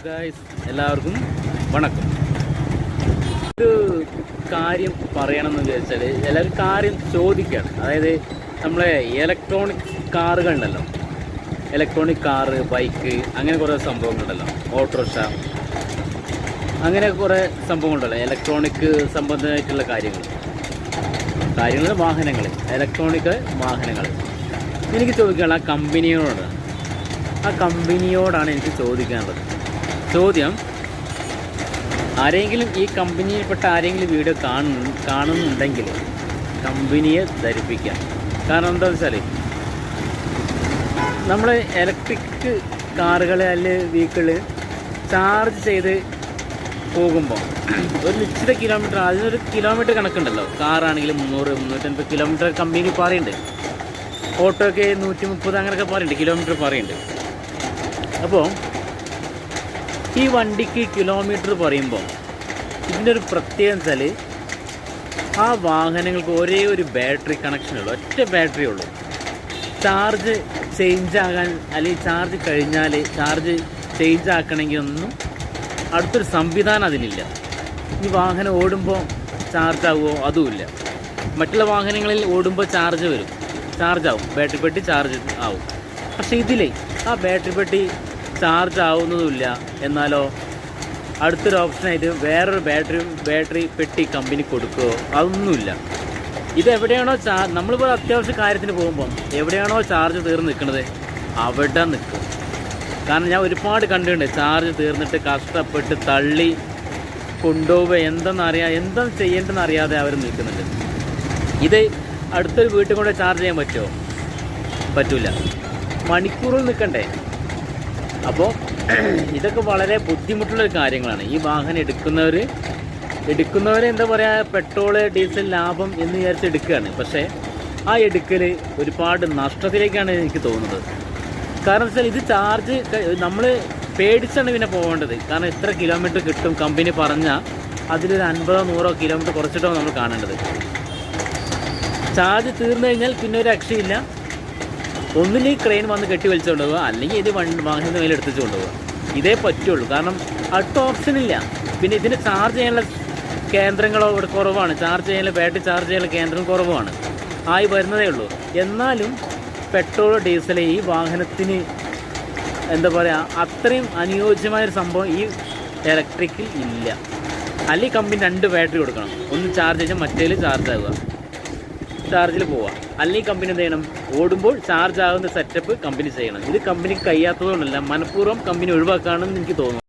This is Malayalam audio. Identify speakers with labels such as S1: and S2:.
S1: ഗായ്സ്, എല്ലാവർക്കും വണക്കം. ഒരു കാര്യം പറയണമെന്ന് വിചാരിച്ചാൽ എല്ലാവരും കാര്യം ചോദിക്കുകയാണ്. അതായത് നമ്മളെ ഇലക്ട്രോണിക് കാറുകളുണ്ടല്ലോ, ഇലക്ട്രോണിക് കാറ്, ബൈക്ക്, അങ്ങനെ കുറേ സംഭവങ്ങളുണ്ടല്ലോ, ഓട്ടോറിക്ഷ, അങ്ങനെ കുറേ സംഭവങ്ങളുണ്ടല്ലോ, ഇലക്ട്രോണിക് സംബന്ധമായിട്ടുള്ള കാര്യങ്ങൾ, വാഹനങ്ങൾ, ഇലക്ട്രോണിക് വാഹനങ്ങൾ. എനിക്ക് ചോദിക്കാനുള്ള ആ കമ്പനിയോടാണ് എനിക്ക് ചോദിക്കാനുള്ളത്. ചോദ്യം, ആരെങ്കിലും ഈ കമ്പനിയിൽപ്പെട്ട ആരെങ്കിലും വീഡിയോ കാണുന്നുണ്ടെങ്കിൽ കമ്പനിയെ ധരിപ്പിക്കാം. കാരണം എന്താണെന്ന് വെച്ചാൽ നമ്മൾ ഇലക്ട്രിക് കാറുകൾ അല്ലെങ്കിൽ വെഹിക്കിള് ചാർജ് ചെയ്ത് പോകുമ്പോൾ ഒരു നിശ്ചിത കിലോമീറ്റർ, അതിനൊരു കിലോമീറ്റർ കണക്കുണ്ടല്ലോ. കാറാണെങ്കിൽ 300-350 കിലോമീറ്റർ കമ്പനി പറയുന്നുണ്ട്. ഓട്ടോയ്ക്ക് 130 അങ്ങനെയൊക്കെ പറയുന്നുണ്ട്, കിലോമീറ്റർ പറയുന്നുണ്ട്. അപ്പോൾ ഈ വണ്ടിക്ക് കിലോമീറ്റർ പറയുമ്പോൾ ഇതിൻ്റെ ഒരു പ്രത്യേകത വെച്ചാൽ ആ വാഹനങ്ങൾക്ക് ഒരേ ഒരു ബാറ്ററി കണക്ഷനുള്ളൂ, ഒറ്റ ബാറ്ററി ഉള്ളൂ. ചാർജ് ചേഞ്ച് ആകാൻ അല്ലെങ്കിൽ ചാർജ് കഴിഞ്ഞാൽ ചാർജ് ചേഞ്ച് ആക്കണമെങ്കിൽ ഒന്നും അടുത്തൊരു സംവിധാനം അതിലില്ല. ഈ വാഹനം ഓടുമ്പോൾ ചാർജ് ആവുമോ അതുമില്ല. മറ്റുള്ള വാഹനങ്ങളിൽ ഓടുമ്പോൾ ചാർജ് വരും, ചാർജ് ആവും, ബാറ്ററി പെട്ടി ചാർജ് ആവും. പക്ഷേ ഇതിൽ ആ ബാറ്ററി പെട്ടി ചാർജ് ആവുന്നതുമില്ല. എന്നാലോ അടുത്തൊരു ഓപ്ഷനായിട്ട് വേറൊരു ബാറ്ററി പെട്ടി കമ്പനി കൊടുക്കുകയോ അതൊന്നുമില്ല. ഇതെവിടെയാണോ നമ്മളിപ്പോൾ അത്യാവശ്യ കാര്യത്തിന് പോകുമ്പം എവിടെയാണോ ചാർജ് തീർന്ന് നിൽക്കുന്നത് അവിടെ നിൽക്കും. കാരണം ഞാൻ ഒരുപാട് കണ്ടിട്ടുണ്ട്, ചാർജ് തീർന്നിട്ട് കഷ്ടപ്പെട്ട് തള്ളി കൊണ്ടുപോവുക, എന്താ ചെയ്യേണ്ടതെന്ന് അറിയാതെ അവർ നിൽക്കുന്നുണ്ട്. ഇത് അടുത്തൊരു വീട്ടിൽ കൊണ്ട് ചാർജ് ചെയ്യാൻ പറ്റുമോ? പറ്റില്ല, മണിക്കൂറുകൾ നിൽക്കണ്ടേ. അപ്പോൾ ഇതൊക്കെ വളരെ ബുദ്ധിമുട്ടുള്ളൊരു കാര്യങ്ങളാണ്. ഈ വാഹനം എടുക്കുന്നവർ എന്താ പറയുക, പെട്രോള് ഡീസൽ ലാഭം എന്ന് വിചാരിച്ച് എടുക്കുകയാണ്. പക്ഷേ ആ എടുക്കൽ ഒരുപാട് നഷ്ടത്തിലേക്കാണ് എനിക്ക് തോന്നുന്നത്. കാരണം വെച്ചാൽ ഇത് ചാർജ് നമ്മൾ പേടിച്ചാണ് പിന്നെ പോകേണ്ടത്. കാരണം എത്ര കിലോമീറ്റർ കിട്ടും കമ്പനി പറഞ്ഞാൽ അതിലൊരു 50-100 കിലോമീറ്റർ കുറച്ചിട്ടോ നമ്മൾ കാണേണ്ടത്. ചാർജ് തീർന്നു കഴിഞ്ഞാൽ പിന്നെ ഒരു രക്ഷയില്ല. ഒന്നില്ലെങ്കിൽ ക്രെയിൻ വന്ന് കെട്ടി വലിച്ചുകൊണ്ട് പോവുക, അല്ലെങ്കിൽ ഇത് വാഹനത്തിന് മേലെ എടുത്തിച്ച് കൊണ്ടുപോകുക. ഇതേ പറ്റുള്ളൂ. കാരണം അടുത്ത ഓപ്ഷനില്ല. പിന്നെ ഇതിന് ചാർജ് ചെയ്യാനുള്ള കേന്ദ്രങ്ങളോ ഇവിടെ കുറവാണ്, ബാറ്ററി ചാർജ് ചെയ്യാനുള്ള കേന്ദ്രം കുറവാണ്, ആയി വരുന്നതേ ഉള്ളൂ. എന്നാലും പെട്രോൾ ഡീസൽ ഈ വാഹനത്തിന് എന്താ പറയുക, അത്രയും അനുയോജ്യമായൊരു സംഭവം ഈ ഇലക്ട്രിക്കിൽ ഇല്ല. അല്ലെങ്കിൽ കമ്പനി 2 ബാറ്ററി കൊടുക്കണം, ഒന്ന് ചാർജ് ചെയ്താൽ മറ്റേതിൽ ചാർജ് ആവുക, ചാർജിൽ പോവുക. അല്ലെങ്കിൽ കമ്പനി എന്ത് ചെയ്യണം, ഓടുമ്പോൾ ചാർജ് ആകുന്ന സെറ്റപ്പ് കമ്പനി ചെയ്യണം. ഇത് കമ്പനിക്ക് കഴിയാത്തതുകൊണ്ടല്ല, മനഃപൂർവ്വം കമ്പനി ഒഴിവാക്കുകയാണെന്ന് എനിക്ക് തോന്നുന്നു.